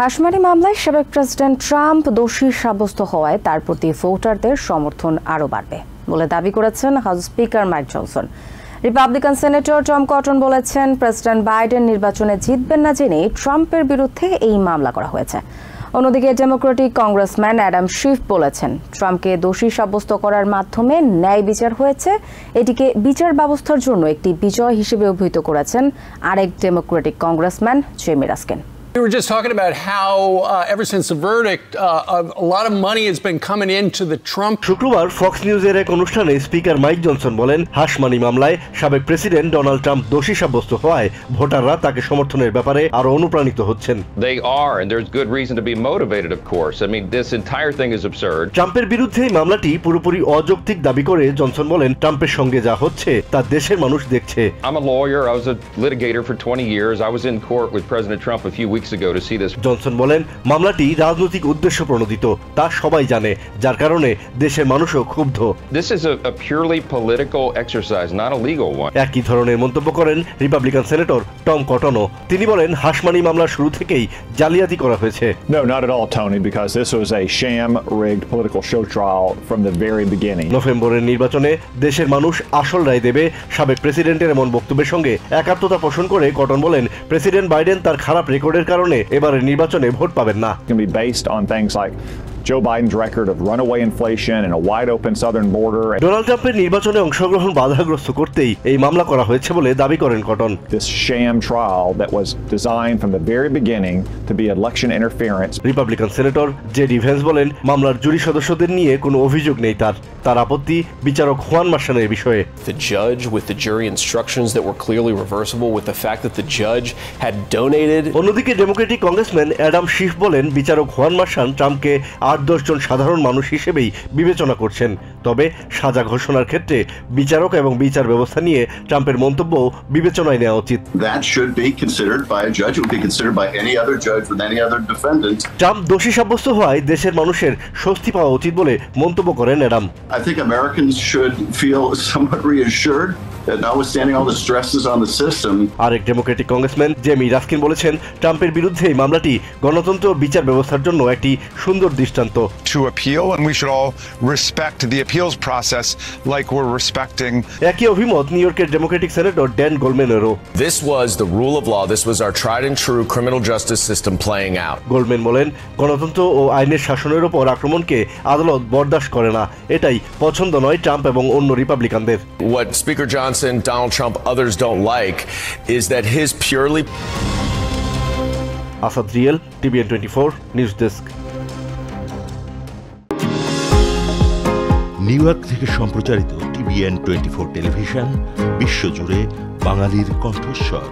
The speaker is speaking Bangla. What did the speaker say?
হাশমানি মামলায় সাবেক প্রেসিডেন্ট ট্রাম্প দোষী সাব্যস্ত হওয়ায় তার প্রতি ভোটারদের সমর্থন আরও বাড়বে বলে দাবি করেছেন house speaker mic Johnson. Republican senator Tom cotton বলেছেন, প্রেসিডেন্ট বাইডেন নির্বাচনে জিতবেন না জেনেই ট্রাম্পের বিরুদ্ধে এই মামলা করা হয়েছে। অন্যদিকে ডেমোক্রেটিক কংগ্রেসম্যান অ্যাডাম শিফ বলেছেন, ট্রাম্পকে দোষী সাব্যস্ত করার মাধ্যমে ন্যায় বিচার হয়েছে, এটিকে বিচার ব্যবস্থার জন্য একটি বিজয় হিসেবে অভিহিত করেছেন আরেক Democratic congressman Jamie Ruskin. We were just talking about how ever since the verdict, a lot of money has been coming into the Trump. শুক্রবার ফক্স নিউজের এক অনুষ্ঠানে স্পিকার মাইক জনসন বলেন, হাশমানি মামলায় সাবেক প্রেসিডেন্ট ডোনাল্ড ট্রাম্প দোষী সাব্যস্ত হওয়ায় ভোটাররা তাকে সমর্থনের ব্যাপারে আরো অনুপ্রাণিত হচ্ছেন। They are, and there's good reason to be motivated, of course. I mean, this entire thing is absurd. ট্রাম্পের বিরুদ্ধে এই মামলাটি পুরোপুরি অযৌক্তিক দাবি করে জনসন বলেন, ট্রাম্পের সঙ্গে যা হচ্ছে তা দেশের মানুষ দেখছে। I'm a lawyer. I was a litigator for 20 years. I was in court with President Trump a few weeks ago to see this. Johnson বলেন, মামলাটি রাজনৈতিক উদ্দেশ্য প্রণোদিত, তা সবাই জানে, যার কারণে দেশের মানুষও ক্ষুব্ধ। This is a purely political exercise, not a legal one. একই ধরনের মন্তব্য করেন রিপাবলিকান সেনেটর টম কটনও। তিনি বলেন, হাশমানি মামলার শুরু থেকেই জালিয়াতি করা হয়েছে। No, not at all, Tony, because this was a sham-rigged political show trial from the very beginning. নভেম্বরের নির্বাচনে দেশের মানুষ আসল রায় দেবে, সাবেক প্রেসিডেন্টের এমন বক্তব্যের সঙ্গে একাত্মতা পোষণ করে কটন বলেন, প্রেসিডেন্ট বাইডেন তার খারাপ রেকর্ডের কারণে এবারের নির্বাচনে ভোট পাবেন না। It's going to be based on things like Joe Biden's record of runaway inflation and a wide open southern border. Donald ট্রাম্পের নির্বাচনে অংশগ্রহণ বাধাগ্রস্ত করতেই এই মামলা করা হয়েছে বলে দাবি করেন cotton. This sham trial that was designed from the very beginning to be election interference. Republican senator JD veins বলেন, মামলার জুরি সদস্যদের নিয়ে কোনো অভিযোগ নেই তার আপত্তি বিচারক হুয়ান মার্শানের বিষয়ে। The judge with the jury instructions that were clearly reversible with the fact that the judge had donated. অন্যদিকে ডেমোক্রেটিক কংগ্রেসম্যান অ্যাডাম শিফ বলেন, বিচারক হুয়ান মার্শান ট্রাম্পকে 8-10 জন সাধারণ মানুষ হিসেবেই বিবেচনা করছেন, তবে সাজা ঘোষণার ক্ষেত্রে বিচারক এবং বিচার ব্যবস্থা নিয়ে ট্রাম্পের মন্তব্য বিবেচনায় নেওয়া উচিত। That should be considered by a judge. It would be considered by any other judge with any other defendant. Trump দোষী সাব্যস্ত হওয়ায় দেশের মানুষের স্বস্তি পাওয়া উচিত বলে মন্তব্য করেন Adam. I think Americans should feel somewhat reassured that notwithstanding all the stresses on the system. আরেক ডেমোক্রেটিক কংগ্রেসম্যান জেমি রাস্কিন বলেছেন, ট্রাম্পের বিরুদ্ধে এই মামলাটি গণতন্ত্র বিচার ব্যবস্থার জন্য একটি সুন্দর দৃষ্টান্ত। To appeal, and we should all respect the appeals process like we're respecting. একই অভিমত নিউ ইয়র্কের ডেমোক্রেটিক সেনেটর ড্যান গোল্ডম্যানেরও। This was the rule of law. This was our tried and true criminal justice system playing out. Goldman বলেন, গণতন্ত্র ও আইনের শাসনের উপর আক্রমণকে আদালত বরদাস্ত করে না, এটাই পছন্দ নয় ট্রাম্প এবং অন্য রিপাবলিকানদের। What Speaker Johnson, Donald Trump, others don't like is that his purely. Asad real, TVN 24 news desk. New York থেকে সম্প্রচারিত TVN 24 টেলিভিশন বিশ্বজুড়ে বাঙালির কণ্ঠস্বর।